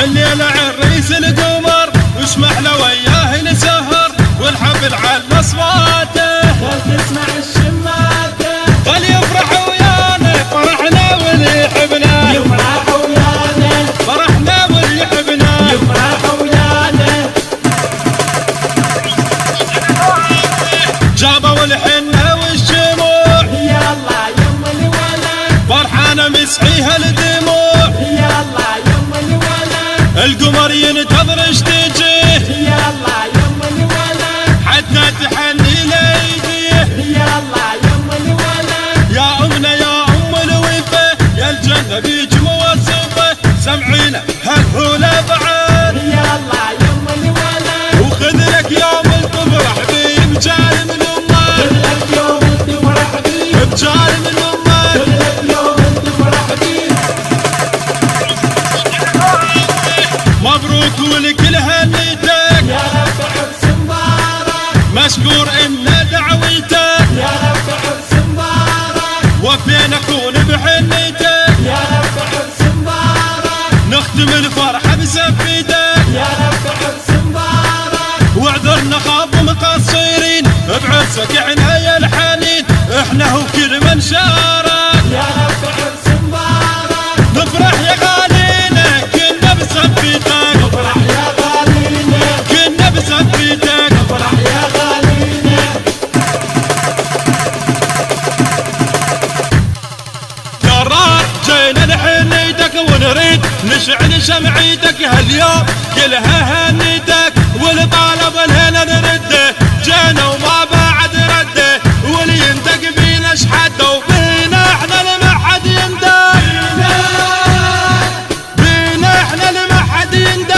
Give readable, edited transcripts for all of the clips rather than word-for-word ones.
الليل عريس القمر وش محلى وياه نسهر والحفل على اصواته تسمع الشماته قال يفرح ويانا فرحنا واللي يحبنا يفرح ويانا فرحنا واللي يحبنا يفرح ويانا جابوا الحنه والشموع يلا يم الولد فرحانه مسعيها الدموع يلا يم الولد القمر ينتظر ايش تجيه يلا يم الولد حتى تحني ليديه يلا يم الولد يا امنا يا ام الوفا يا الجنه بيك موصفه سمعينا هالحوله بعد يلا يم الولد وخذ لك يوم تفرح بيه بجال من امك كلك يوم تفرح بيه بجال من امك كلك يوم تفرح بيه مبروك ولكل هنيتك يا رب عرس مبارك مشكور ان دعويتك يا رب عرس مبارك وفينا كون بحنيتك يا رب عرس مبارك نختم الفرحه بسفيتك يا رب عرس مبارك واعذرنا خاب مقصرين بعرسك احنا يا الحنين احنا وكل من شارك يا رب عرس مبارك نفرح يا غالينا كنا بسفيتك افرح يا غالينا كنا بسفيتك افرح يا غالينا قرار جينا لحنيتك ونريد نشعل شمعيتك هاليوم كلها هنيتك والطالب الهنا نرده جينا وما بعد رده واللي ينتق بينا شحده وبينا احنا لما حد يندق بينا احنا لما حد يندق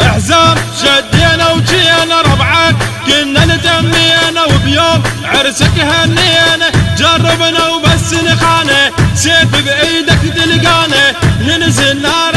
احزام شدينا وجينا ربعك كنا نتمينا وبيوم عرسك هنينا جربنا وبس نخانه سيف بايدك تلقانه ننزل نار